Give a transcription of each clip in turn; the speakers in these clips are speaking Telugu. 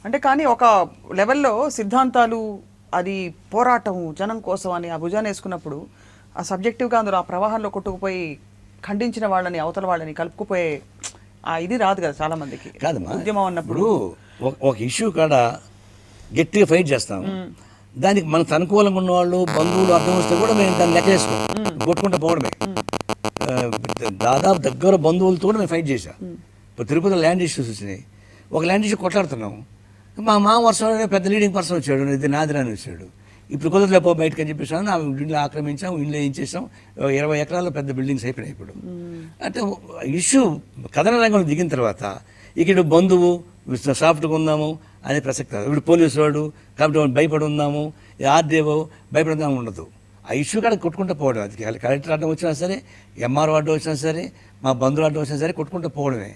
అంటే కానీ ఒక లెవెల్లో సిద్ధాంతాలు అది పోరాటం జనం కోసం అని ఆ భుజాన్ని వేసుకున్నప్పుడు ఆ సబ్జెక్టివ్గా అందులో ఆ ప్రవాహంలో కొట్టుకుపోయి ఖండించిన వాళ్ళని అవతల వాళ్ళని కలుపుకుపోయే ఆ ఇది రాదు కదా చాలా మందికి. కాదమ్మా, ఉద్యమం అన్నప్పుడు ఒక ఇష్యూ కాడ గట్టిగా ఫైట్ చేస్తాం, దానికి మనకు అనుకూలంగా ఉన్న వాళ్ళు బంధువులు అర్థం వస్తే కూడా మేము దాన్ని లెక్క చేసుకోం, కొట్టుకుంటూ పోవడమే. దాదాపు దగ్గర బంధువులతో కూడా మేము ఫైట్ చేశాం. ఇప్పుడు తిరుపతిలో ల్యాండ్ ఇష్యూస్ వచ్చినాయి, ఒక ల్యాండ్ ఇష్యూ కొట్లాడుతున్నాం, మా వర్షం పెద్ద లీడింగ్ పర్సన్ వచ్చాడు, ఇది నాదిరాని వచ్చాడు, ఇప్పుడు కుదరలేపో బయటకు అని చెప్పేసాను, నా ఇల్లు ఆక్రమించాం, ఇల్లు ఏం చేసాం, 20 ఎకరాల్లో పెద్ద బిల్డింగ్స్ అయిపోయినాయి. ఇప్పుడు అంటే ఇష్యూ కథన రంగంలో దిగిన తర్వాత ఇక్కడ బంధువు సాఫ్ట్గా ఉందాము అనే ప్రసక్తి కాదు. ఇప్పుడు పోలీసు వాడు కాబట్టి భయపడి ఉందాము, ఆర్డీఓ భయపడి ఉందాము ఉండదు. ఆ ఇష్యూ కాడ కొట్టుకుంటూ పోవడం, అది కలెక్టర్ అడ్డం వచ్చినా సరే, ఎంఆర్ఓ అడ్డం వచ్చినా సరే, మా బంధువులు అడ్డం వచ్చినా సరే కొట్టుకుంటూ పోవడమే.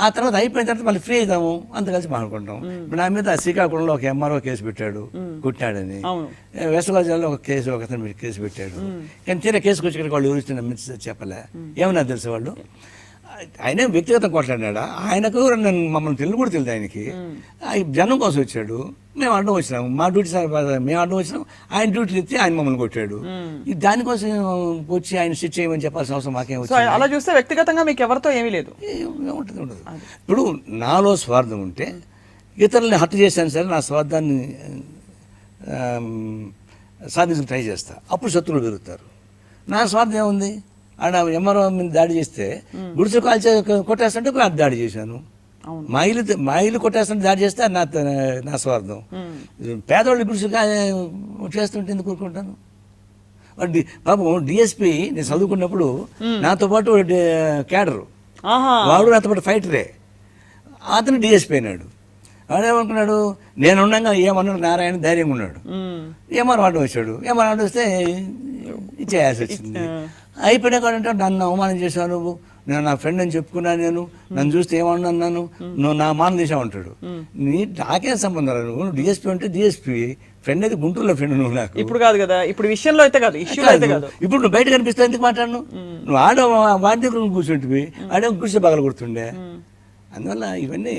ఆ తర్వాత అయిపోయిన తర్వాత మళ్ళీ ఫ్రీ అవుతాము, అంత కలిసి మాట్లాడుకుంటాం. ఇప్పుడు నా మీద శ్రీకాకుళంలో ఒక ఎంఆర్ఓ కేసు పెట్టాడు, కొట్టాడని. వెస్ట్ గోదావరిలో ఒక కేసు పెట్టాడు. కానీ తీరా కేసుకు వచ్చి వాళ్ళు ఊరిస్తున్న చెప్పలే, ఏమన్నా తెలుసు వాళ్ళు. ఆయన వ్యక్తిగతం కొట్లాడినాడా, ఆయనకు మమ్మల్ని తెలుగు కూడా తెలియదు ఆయనకి. జనం కోసం వచ్చాడు, మేము అడ్డం వచ్చినాము, మా డ్యూటీ మేము అడ్డం వచ్చినాం, ఆయన డ్యూటీలు ఎత్తి ఆయన మమ్మల్ని కొట్టాడు. దానికోసం వచ్చి ఆయన శిక్ష చేయమని చెప్పాల్సిన అవసరం మాకేం వచ్చింది? అలా చూస్తే వ్యక్తిగతంగా మీకు ఎవరితో ఏమీ లేదు. ఉంటుంది ఉండదు. ఇప్పుడు నాలో స్వార్థం ఉంటే ఇతరులని హత్య చేశాను సరే, నా స్వార్థాన్ని సాధించడానికి ట్రై చేస్తా, అప్పుడు శత్రువులు పెరుగుతారు. నా స్వార్థం ఏముంది? ఆడ ఎంఆర్ఓ మీద దాడి చేస్తే గుడిసె కాల్చే కొట్టేస్తుంటే దాడి చేశాను, మా ఇల్లు కొట్టేస్తుంటే దాడి చేస్తే నా స్వార్థం. పేదవాళ్ళు గుడిసె చేస్తుంటే ఎందుకు కూరుకుంటాను? పాపం డిఎస్పీ నేను చదువుకున్నప్పుడు నాతో పాటు క్యాడరు, వాడు నాతో పాటు ఫైటరే, అతను డిఎస్పీ అయినాడు. వాడేమనుకున్నాడు, నేనుండగా ఏమన్నాడు నారాయణ ధైర్యంగా ఉన్నాడు. ఎంఆర్ఓ అడ్డం వచ్చాడు, ఎంఆర్ఓ అడ్డం వస్తే చేయాల్సి వచ్చింది. అయిపోయినా కాడంటే నన్ను అవమానం చేశావు నువ్వు, నేను నా ఫ్రెండ్ అని చెప్పుకున్నాను, నేను నన్ను చూస్తే ఏమన్నాను, నువ్వు నా మానం చేసావు అంటాడు. నాకేం సంబంధం, నువ్వు డిఎస్పీ అంటే డిఎస్పీ, ఫ్రెండ్ అయితే గుంటూరులో ఫ్రెండ్ నువ్వు నాకు. ఇప్పుడు కాదు కదా, ఇప్పుడు విషయంలో అయితే కాదు, ఇప్పుడు నువ్వు బయట కనిపిస్తే ఎందుకు మాట్లాడను? నువ్వు వాడి దగ్గర కూర్చుంటివి, ఆడే కూర్చో పగల కొడుతుండే. అందువల్ల ఇవన్నీ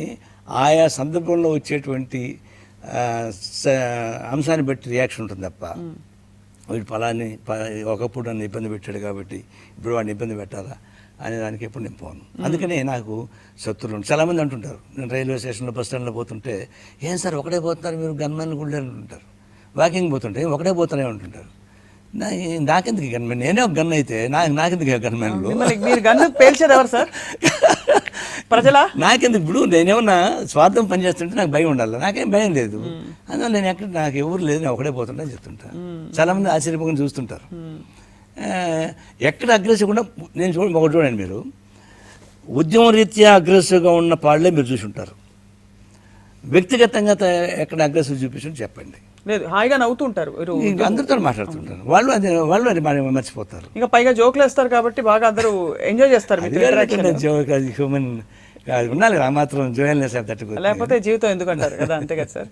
ఆయా సందర్భంలో వచ్చేటువంటి అంశాన్ని బట్టి రియాక్షన్ ఉంటుంది తప్ప, వీడు ఫలాన్ని ఒకప్పుడు నన్ను ఇబ్బంది పెట్టాడు కాబట్టి ఇప్పుడు వాడిని ఇబ్బంది పెట్టాలా అనే దానికి ఎప్పుడు నేను పోను. అందుకనే నాకు శత్రువులు చాలామంది అంటుంటారు, నేను రైల్వే స్టేషన్లో బస్ స్టాండ్లో పోతుంటే, ఏం సార్ ఒకటే పోతున్నారు మీరు, గన్మెన్ కూడా అంటుంటారు. వాకింగ్ పోతుంటే ఒకటే పోతానే ఉంటుంటారు. నాకెందుకు గన్మెన్? నేనే ఒక గన్ అయితే నాకెందుకు గన్మెన్లు? మీరు గన్ను పేల్చేది ఎవరు సార్? ప్రజల నాకెందుకు? ఇప్పుడు నేనేమన్నా స్వార్థం పనిచేస్తుంటే నాకు భయం ఉండాలి, నాకేం భయం లేదు. అందువల్ల నేను ఎక్కడ నాకు ఎవరు లేదు, నేను ఒకటే పోతుంటా అని చెప్తుంటా. చాలామంది ఆశ్చర్యపోకుండా చూస్తుంటారు. ఎక్కడ అగ్రెసివ్ కూడా నేను ఒకటి చూడండి, మీరు ఉద్యమ రీత్యా అగ్రెసివ్గా ఉన్న పాళ్ళే మీరు చూసి ఉంటారు. వ్యక్తిగతంగా ఎక్కడ అగ్రెసివ్ చూపించండి చెప్పండి. లేదు, హాయిగా నవ్వుతుంటారు, అందరితో మాట్లాడుతుంటారు, వాళ్ళు అది మర్చిపోతారు. ఇంకా పైగా జోకులు వేస్తారు కాబట్టి బాగా అందరూ ఎంజాయ్ చేస్తారు. జోక్ అది హ్యూమన్ ఉండాలి, ఆ మాత్రం జోయల్నెస్ తట్టుకో, లేకపోతే జీవితం ఎందుకంటారు కదా, అంతే కదా సార్.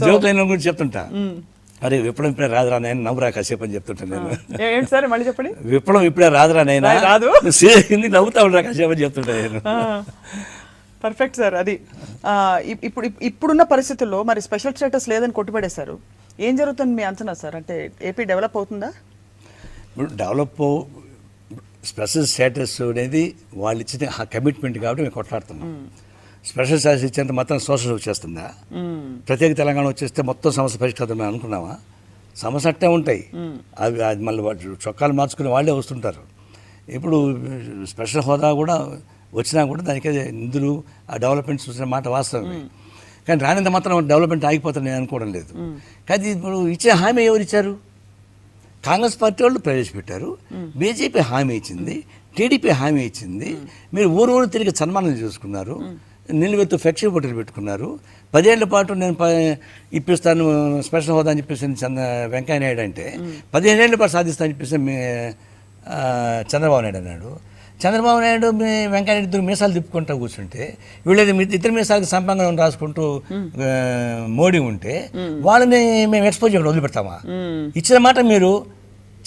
జోక్ అయిన గురించి చెప్తుంటా, అరే విప్లవం ఇప్పుడే రాదురా నాయన, నవ్వురా కాసేపు అని చెప్తుంటా నేను. ఏంటి సార్ మళ్ళీ చెప్పండి? విప్లవం ఇప్పుడే రాదురా నాయన, రాదు, నవ్వుతా ఉండరా కాసేపు అని చెప్తుంటా నేను. Perfect sir. అది ఇప్పుడున్న పరిస్థితుల్లో మరి స్పెషల్ స్టేటస్ లేదని కొట్టుపడేశారు, ఏం జరుగుతుంది మీ అంచనా సార్? అంటే ఏపీ డెవలప్ అవుతుందా? ఇప్పుడు డెవలప్ స్పెషల్ స్టేటస్ అనేది వాళ్ళు ఇచ్చిన కమిట్మెంట్ కాబట్టి మేము కొట్లాడుతున్నాం. స్పెషల్ స్టేటస్ ఇచ్చేంత మొత్తం సోషల్ వచ్చేస్తుందా? ప్రత్యేక తెలంగాణ వచ్చేస్తే మొత్తం సమస్య పరిష్కారం మేము అనుకున్నామా? సమస్య అట్టే ఉంటాయి, అది మళ్ళీ వాళ్ళు చొక్కాలు మార్చుకుని వాళ్ళే వస్తుంటారు. ఇప్పుడు స్పెషల్ హోదా కూడా వచ్చినా కూడా దానికే నిధులు ఆ డెవలప్మెంట్ చూసిన మాట వాస్తవమే. కానీ రానంత మాత్రం డెవలప్మెంట్ ఆగిపోతుంది నేను అనుకోవడం లేదు. కానీ ఇప్పుడు ఇచ్చే హామీ ఎవరు ఇచ్చారు? కాంగ్రెస్ పార్టీ వాళ్ళు ప్రవేశపెట్టారు, బీజేపీ హామీ ఇచ్చింది, టీడీపీ హామీ ఇచ్చింది. మీరు ఊరు తిరిగి సన్మానం చేసుకున్నారు, నిలువెత్తు ఫ్లెక్సీ బొట్టలు పెట్టుకున్నారు. 10 ఏళ్ల పాటు నేను ఇప్పిస్తాను స్పెషల్ హోదా అని చెప్పేసి వెంకయ్య నాయుడు అంటే, 15 ఏళ్ల పాటు సాధిస్తాను చెప్పేసి చంద్రబాబు నాయుడు అన్నాడు. చంద్రబాబు నాయుడు వెంకయ్య ఇద్దరు మీసాలు తిప్పుకుంటూ కూర్చుంటే, వీళ్ళది ఇద్దరు మీసాలకు సంపంగం రాసుకుంటూ మోడీ ఉంటే వాళ్ళని మేము ఎక్స్పోజ్ ఇక్కడ వదిలిపెడతామా? ఇచ్చిన మాట మీరు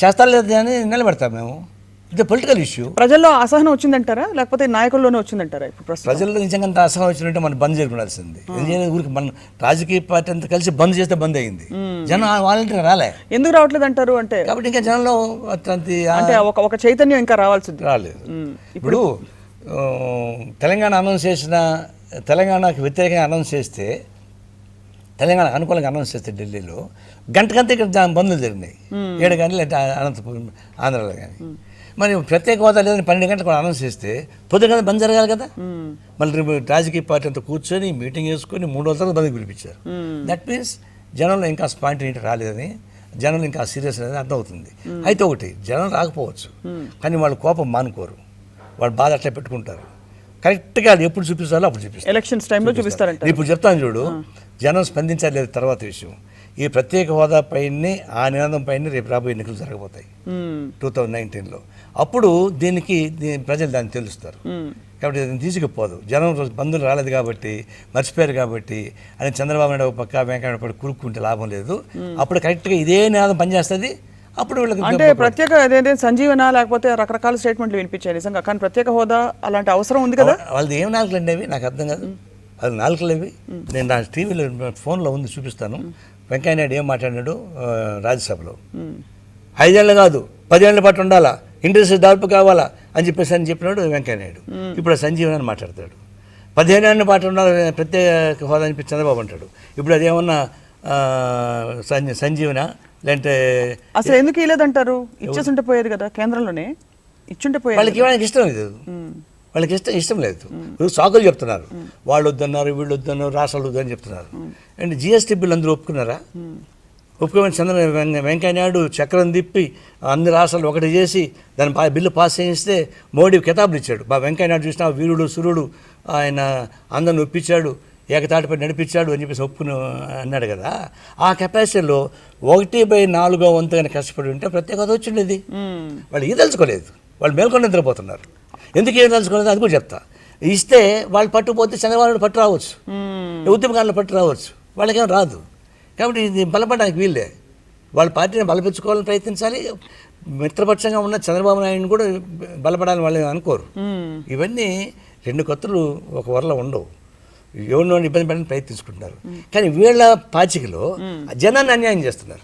చేస్తారు లేదు అని నిలబెడతాం మేము. ఇది పొలిటికల్ ఇష్యూ. ప్రజల్లో అసహనం వచ్చిందంటారా లేకపోతే నాయకుల్లోనే వచ్చిందంటారా ఇప్పుడు ప్రస్తుతం? ప్రజల్లో నిజంగా అంత అసహనం వచ్చినట్టే మనం బంద్ చేసుకునాల్సింది. ఎందుకంటే ఊరికి మన రాజకీయ పార్టీ అంతా కలిసి బంద్ చేస్తే బంద్ అయింది. జనం వాలంటీర్ రాలే. ఎందుకు రావట్లేదు అంటారు అంటే? కాబట్టి ఇంకా జనంలో అంటే ఒక చైతన్యం ఇంకా రావాల్సింది రాలేదు. ఇప్పుడు తెలంగాణ అనౌన్స్ చేసిన, తెలంగాణకు వ్యతిరేకంగా అనౌన్స్ చేస్తే, తెలంగాణ అనుకూలంగా అనౌన్స్ చేస్తే ఢిల్లీలో గంటకంతా ఇక్కడ బంధులు జరిగినాయి. 7 గంటలు అంటే అనంతపురం ఆంధ్రాలో కానీ. మరి ప్రత్యేక హోదా లేదని 12 గంటలకు అనౌన్స్ చేస్తే పొద్దున బంద్ జరగాలి కదా. మళ్ళీ రాజకీయ పార్టీ అంతా కూర్చొని మీటింగ్ వేసుకొని 3 రోజుల తర్వాత బంద్కి పిలిపించారు. దట్ మీన్స్ జనంలో ఇంకా స్పాంటినిటీ రాలేదని, జనంలో ఇంకా సీరియస్ అనేది అర్థమవుతుంది. అయితే ఒకటి, జనం రాకపోవచ్చు కానీ వాళ్ళు కోపం మానుకోరు, వాళ్ళు బాధ అట్లా పెట్టుకుంటారు. కరెక్ట్గా అది ఎప్పుడు చూపిస్తారో అప్పుడు చూపిస్తారు. ఎలక్షన్స్ టైంలో చూపిస్తారంట. ఇప్పుడు చెప్తాను చూడు, జనం స్పందించలేదు తర్వాత విషయం. ఈ ప్రత్యేక హోదా పైనే, ఆ నినాదం పైన రేపు రాబోయే ఎన్నికలు జరగబోతాయి 2019లో. అప్పుడు దీనికి ప్రజలు దాన్ని తెలుస్తారు. కాబట్టి దీన్ని తీసుకుపోదు. జనం బంధువులు రాలేదు కాబట్టి, మర్చిపోయారు కాబట్టి అని చంద్రబాబు నాయుడు ఒక పక్క, వెంకయ్య పడి కురుక్కుంటే లాభం లేదు. అప్పుడు కరెక్ట్గా ఇదే నినాదం పనిచేస్తుంది. అప్పుడు వీళ్ళకి అంటే ప్రత్యేక అదేంటే సంజీవన లేకపోతే రకరకాల స్టేట్మెంట్లు వినిపించాయి నిజంగా. కానీ ప్రత్యేక హోదా అలాంటి అవసరం ఉంది కదా. వాళ్ళది ఏం నాలుకలు అండి అవి? నాకు అర్థం కాదు. అది నాలుకలు అవి. నేను నా టీవీలో ఫోన్లో ఉంది, చూపిస్తాను. వెంకయ్య నాయుడు ఏం మాట్లాడినాడు రాజ్యసభలో. 5 ఏళ్ళు కాదు 10 ఏళ్ళ పాటు ఉండాలా, ఇండస్ట్రీ డెవలప్ కావాలా అని చెప్పినాడు వెంకయ్య నాయుడు. ఇప్పుడు సంజీవన్ అని మాట్లాడతాడు. 15 ఏళ్ళ పాటు ఉండాలి ప్రత్యేక హోదా అని చెప్పి చంద్రబాబు అంటాడు. ఇప్పుడు అదేమన్నా సంజీవన లేదంటే అసలు ఎందుకు ఇవ్వలేదంటారు? ఇచ్చేస్తుంటే పోయేది కదా, కేంద్రంలోనే ఇచ్చుంటే పోయేది. వాళ్ళకి ఇవ్వడానికి ఇష్టం లేదు, వాళ్ళకి ఇష్టం లేదు. ఇప్పుడు సాకులు చెప్తున్నారు, వాళ్ళు వద్దన్నారు, వీళ్ళు వద్దన్నారు, రాష్ట్రాలు వద్దని చెప్తున్నారు. అండ్ జిఎస్టీ బిల్ అందరూ ఒప్పుకున్నారా? ఒప్పుకోమని వెంకయ్య నాయుడు చక్రం తిప్పి అన్ని రాష్ట్రాలు ఒకటి చేసి దాని బిల్లు పాస్ చేయిస్తే మోడీ కితాబులు ఇచ్చాడు. వెంకయ్య నాయుడు చూసినా వీరుడు సురుడు, ఆయన అందరిని ఒప్పించాడు, ఏకతాటిపై నడిపించాడు అని చెప్పేసి ఒప్పుకుని అన్నాడు కదా. ఆ కెపాసిటీలో 1/4 కష్టపడి ఉంటే ప్రత్యేక హోదా వచ్చిండేది. వాళ్ళు ఇది తెలుసుకోలేదు, వాళ్ళు మేల్కొని నిద్రపోతున్నారు. ఎందుకు ఏం తెలుసుకోలేదు అది కూడా చెప్తా. ఇస్తే వాళ్ళు పట్టుపోతే చంద్రబాబు పట్టు రావచ్చు, ఉద్యమకారులు పట్టు రావచ్చు, వాళ్ళకేం రాదు. కాబట్టి ఇది బలపడడానికి వీళ్ళే. వాళ్ళ పార్టీని బలపరుచుకోవాలని ప్రయత్నించాలి. మిత్రపక్షంగా ఉన్న చంద్రబాబు నాయుడుని కూడా బలపడాలని వాళ్ళు అనుకోరు. ఇవన్నీ 2 కత్తులు ఒక వరలో ఉండవు. ఎవరినో ఇబ్బంది పడడానికి ప్రయత్నించుకుంటున్నారు. కానీ వీళ్ళ పాచికలో జనాన్ని అన్యాయం చేస్తున్నారు.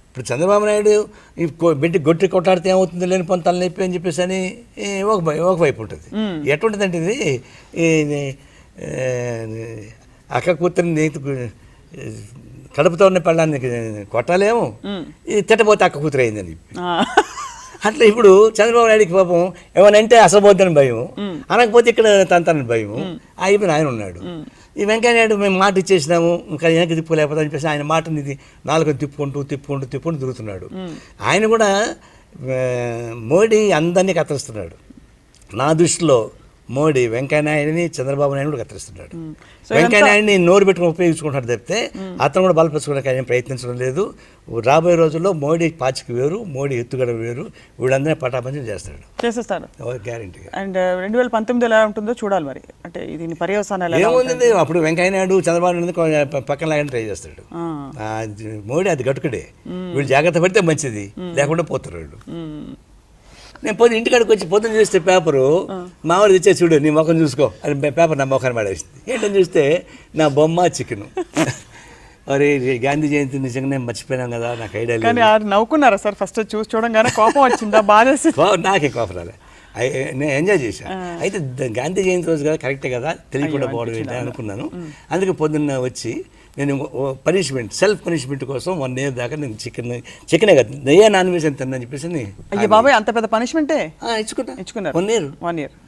ఇప్పుడు చంద్రబాబు నాయుడు బిడ్డ గొట్టి కొట్లాడితే ఏమవుతుంది, లేని పొంతాలు నొప్పి అని చెప్పేసి అని ఒకవైపు ఉంటుంది. ఎటువంటిదంటే ఇది అక్క కూతురిని కడుపుతో ఉన్న పెళ్ళాన్ని కొట్టాలేమో, ఇది తిట్టపోతే అక్క కూతురు అయిందని చెప్పి. అట్లా ఇప్పుడు చంద్రబాబు నాయుడికి పాపం ఏమైనా అంటే అసలు భయం, అనకపోతే ఇక్కడ తంతానని భయం. అయిపోయిన ఆయన ఉన్నాడు. ఈ వెంకయ్య నాయుడు మేము మాట ఇచ్చేసినాము, ఇంకా వెనక్కి తిప్పులేకపోతే అని చెప్పేసి ఆయన మాటని 4 తిప్పుకుంటూ తిరుగుతున్నాడు. ఆయన కూడా మోడీ అందరినీ కత్తరిస్తున్నాడు. నా దృష్టిలో మోడీ వెంకయ్య నాయుడిని, చంద్రబాబు నాయుడు కూడా కత్తిరిస్తున్నాడు. వెంకయ్య నాయుడిని నోరు పెట్టుకుని ఉపయోగించుకుంటాడు తప్పితే అతను కూడా బలపరచుకోవడానికి ఆయన ప్రయత్నించడం లేదు. రాబోయే రోజుల్లో మోడీ పాచిక వేరు, మోడీ ఎత్తుగడ వేరు, వీళ్ళందరినీ పటాపంచం చేస్తాడు గ్యారెంటీగా. అండ్ 2019 ఎలా ఉంటుందో చూడాలి మరి. అంటే దీని పర్యవసానాలు ఏముంది, అప్పుడు వెంకయ్య నాయుడు చంద్రబాబు నాయుడు పక్కన లాగానే ట్రై చేస్తాడు. మోడీ అది గట్టుకుడే. వీళ్ళు జాగ్రత్త పడితే మంచిది, లేకుండా పోతారు వీళ్ళు. నేను పొద్దున ఇంటికాడికి వచ్చి పొద్దున్న చూస్తే పేపరు మామూలు తెచ్చే చూడు నీ ముఖం చూసుకో అని పేపర్ నా ముఖాన్ని పడేసింది. ఏంటని చూస్తే నా బొమ్మ చికెను. అరే గాంధీ జయంతి నిజంగా నేను మర్చిపోయినాం కదా, నాకు ఐడియా లేదు. నవ్వుకున్నారా సార్ ఫస్ట్ చూడంగానే? కోపం వచ్చిందా? బాధ? నాకే కోపం రాలే, నేను ఎంజాయ్ చేశాను. అయితే గాంధీ జయంతి రోజు కదా, కరెక్టే కదా, తెలియకుండా పోవడం ఏంటి అనుకున్నాను. అందుకే పొద్దున్న వచ్చి నేను పనిష్మెంట్, సెల్ఫ్ పనిష్మెంట్ కోసం 1 year దాకా నేను చికెనే కదా, నాన్ వెజ్ అని తిన్నా చెప్పేసి. అయ్యో బాబాయ్, అంత పెద్ద పనిష్మెంటే ఇచ్చుకున్నా 1 year.